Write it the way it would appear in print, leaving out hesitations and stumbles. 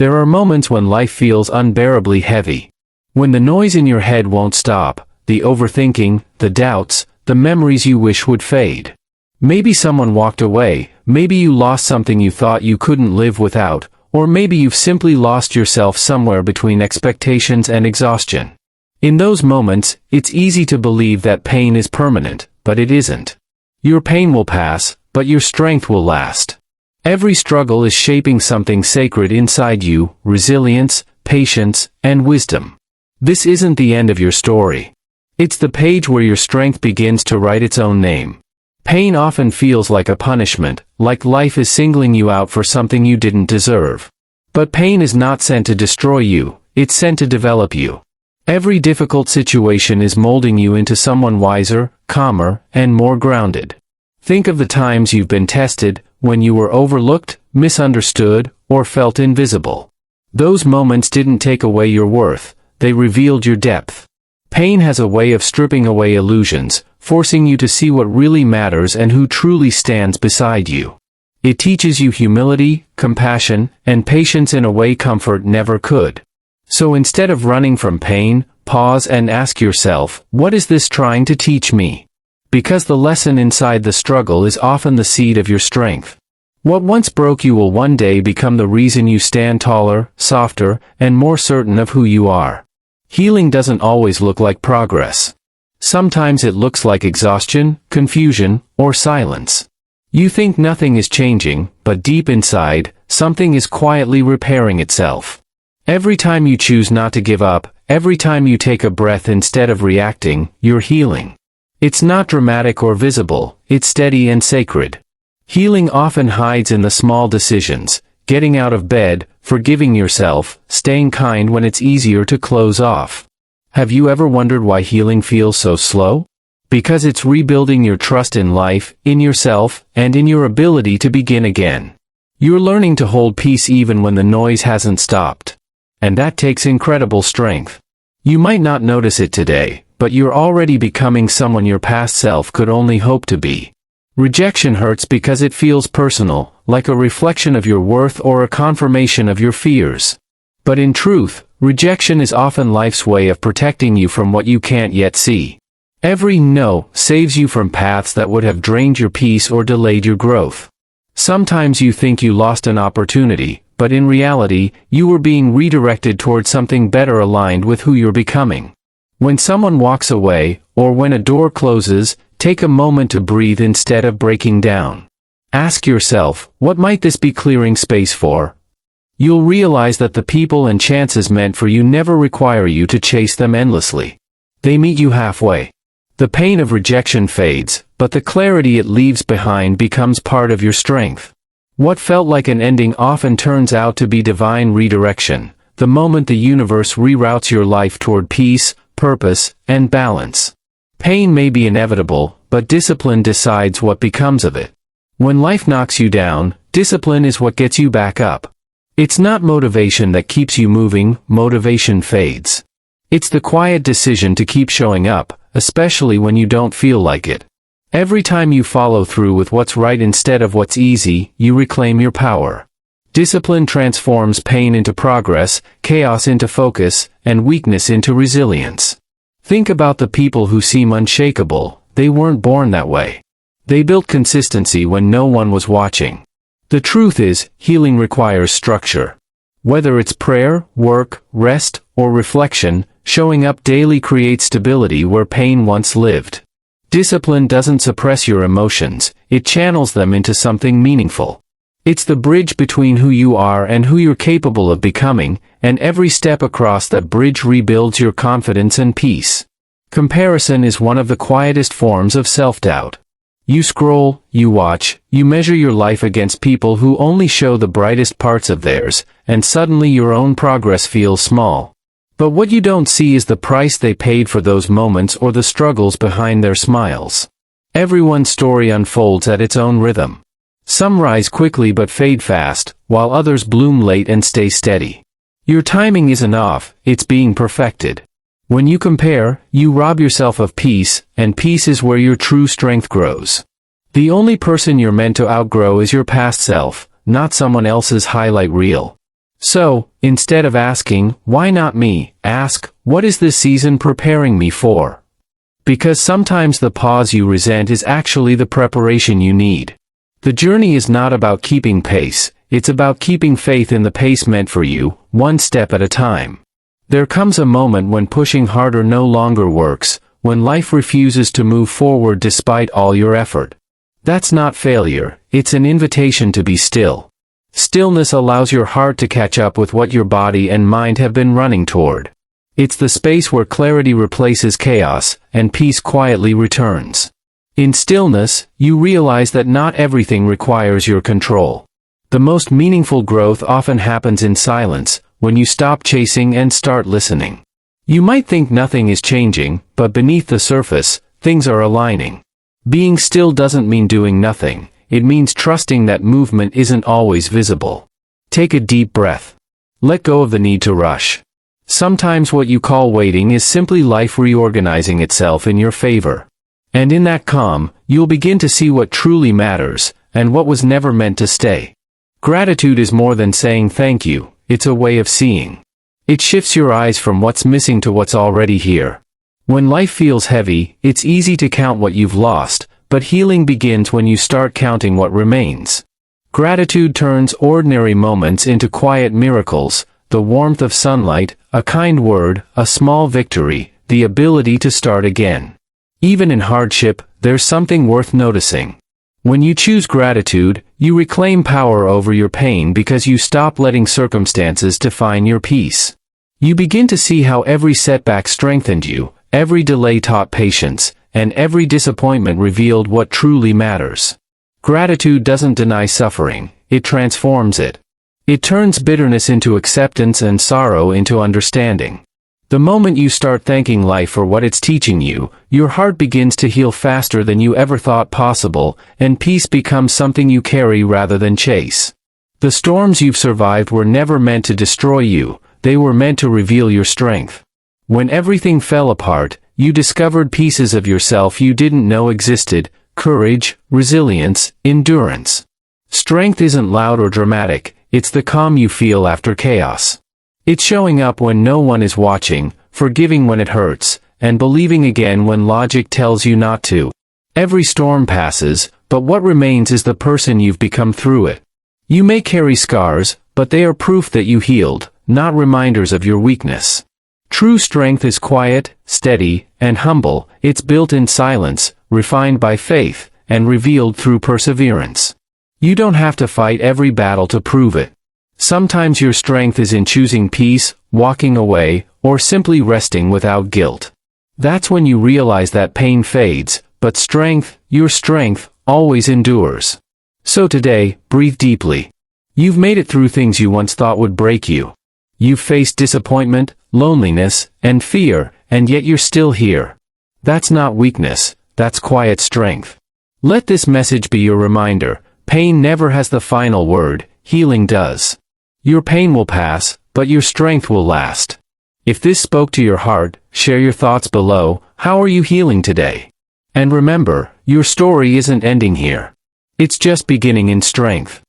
There are moments when life feels unbearably heavy. When the noise in your head won't stop, the overthinking, the doubts, the memories you wish would fade. Maybe someone walked away, maybe you lost something you thought you couldn't live without, or maybe you've simply lost yourself somewhere between expectations and exhaustion. In those moments, it's easy to believe that pain is permanent, but it isn't. Your pain will pass, but your strength will last. Every struggle is shaping something sacred inside you: resilience, patience, and wisdom. This isn't the end of your story. It's the page where your strength begins to write its own name. Pain often feels like a punishment, like life is singling you out for something you didn't deserve. But pain is not sent to destroy you, it's sent to develop you. Every difficult situation is molding you into someone wiser, calmer, and more grounded. Think of the times you've been tested, when you were overlooked, misunderstood, or felt invisible. Those moments didn't take away your worth, they revealed your depth. Pain has a way of stripping away illusions, forcing you to see what really matters and who truly stands beside you. It teaches you humility, compassion, and patience in a way comfort never could. So instead of running from pain, pause and ask yourself, what is this trying to teach me? Because the lesson inside the struggle is often the seed of your strength. What once broke you will one day become the reason you stand taller, softer, and more certain of who you are. Healing doesn't always look like progress. Sometimes it looks like exhaustion, confusion, or silence. You think nothing is changing, but deep inside, something is quietly repairing itself. Every time you choose not to give up, every time you take a breath instead of reacting, you're healing. It's not dramatic or visible, it's steady and sacred. Healing often hides in the small decisions: getting out of bed, forgiving yourself, staying kind when it's easier to close off. Have you ever wondered why healing feels so slow? Because it's rebuilding your trust in life, in yourself, and in your ability to begin again. You're learning to hold peace even when the noise hasn't stopped. And that takes incredible strength. You might not notice it today, but you're already becoming someone your past self could only hope to be. Rejection hurts because it feels personal, like a reflection of your worth or a confirmation of your fears. But in truth, rejection is often life's way of protecting you from what you can't yet see. Every no saves you from paths that would have drained your peace or delayed your growth. Sometimes you think you lost an opportunity, but in reality, you were being redirected toward something better aligned with who you're becoming. When someone walks away, or when a door closes, take a moment to breathe instead of breaking down. Ask yourself, what might this be clearing space for? You'll realize that the people and chances meant for you never require you to chase them endlessly. They meet you halfway. The pain of rejection fades, but the clarity it leaves behind becomes part of your strength. What felt like an ending often turns out to be divine redirection, the moment the universe reroutes your life toward peace, purpose, and balance. Pain may be inevitable, but discipline decides what becomes of it. When life knocks you down, discipline is what gets you back up. It's not motivation that keeps you moving, motivation fades. It's the quiet decision to keep showing up, especially when you don't feel like it. Every time you follow through with what's right instead of what's easy, you reclaim your power. Discipline transforms pain into progress, chaos into focus, and weakness into resilience. Think about the people who seem unshakable. They weren't born that way. They built consistency when no one was watching. The truth is, healing requires structure. Whether it's prayer, work, rest, or reflection, showing up daily creates stability where pain once lived. Discipline doesn't suppress your emotions, it channels them into something meaningful. It's the bridge between who you are and who you're capable of becoming, and every step across that bridge rebuilds your confidence and peace. Comparison is one of the quietest forms of self-doubt. You scroll, you watch, you measure your life against people who only show the brightest parts of theirs, and suddenly your own progress feels small. But what you don't see is the price they paid for those moments or the struggles behind their smiles. Everyone's story unfolds at its own rhythm. Some rise quickly but fade fast, while others bloom late and stay steady. Your timing isn't off, it's being perfected. When you compare, you rob yourself of peace, and peace is where your true strength grows. The only person you're meant to outgrow is your past self, not someone else's highlight reel. So, instead of asking, "Why not me?" ask, "What is this season preparing me for?" Because sometimes the pause you resent is actually the preparation you need. The journey is not about keeping pace, it's about keeping faith in the pace meant for you, one step at a time. There comes a moment when pushing harder no longer works, when life refuses to move forward despite all your effort. That's not failure, it's an invitation to be still. Stillness allows your heart to catch up with what your body and mind have been running toward. It's the space where clarity replaces chaos, and peace quietly returns. In stillness, you realize that not everything requires your control. The most meaningful growth often happens in silence, when you stop chasing and start listening. You might think nothing is changing, but beneath the surface, things are aligning. Being still doesn't mean doing nothing, it means trusting that movement isn't always visible. Take a deep breath. Let go of the need to rush. Sometimes what you call waiting is simply life reorganizing itself in your favor. And in that calm, you'll begin to see what truly matters, and what was never meant to stay. Gratitude is more than saying thank you, it's a way of seeing. It shifts your eyes from what's missing to what's already here. When life feels heavy, it's easy to count what you've lost, but healing begins when you start counting what remains. Gratitude turns ordinary moments into quiet miracles, the warmth of sunlight, a kind word, a small victory, the ability to start again. Even in hardship, there's something worth noticing. When you choose gratitude, you reclaim power over your pain because you stop letting circumstances define your peace. You begin to see how every setback strengthened you, every delay taught patience, and every disappointment revealed what truly matters. Gratitude doesn't deny suffering, it transforms it. It turns bitterness into acceptance and sorrow into understanding. The moment you start thanking life for what it's teaching you, your heart begins to heal faster than you ever thought possible, and peace becomes something you carry rather than chase. The storms you've survived were never meant to destroy you, they were meant to reveal your strength. When everything fell apart, you discovered pieces of yourself you didn't know existed: courage, resilience, endurance. Strength isn't loud or dramatic, it's the calm you feel after chaos. It's showing up when no one is watching, forgiving when it hurts, and believing again when logic tells you not to. Every storm passes, but what remains is the person you've become through it. You may carry scars, but they are proof that you healed, not reminders of your weakness. True strength is quiet, steady, and humble. It's built in silence, refined by faith, and revealed through perseverance. You don't have to fight every battle to prove it. Sometimes your strength is in choosing peace, walking away, or simply resting without guilt. That's when you realize that pain fades, but strength, your strength, always endures. So today, breathe deeply. You've made it through things you once thought would break you. You've faced disappointment, loneliness, and fear, and yet you're still here. That's not weakness, that's quiet strength. Let this message be your reminder: pain never has the final word, healing does. Your pain will pass, but your strength will last. If this spoke to your heart, share your thoughts below. How are you healing today? And remember, your story isn't ending here. It's just beginning in strength.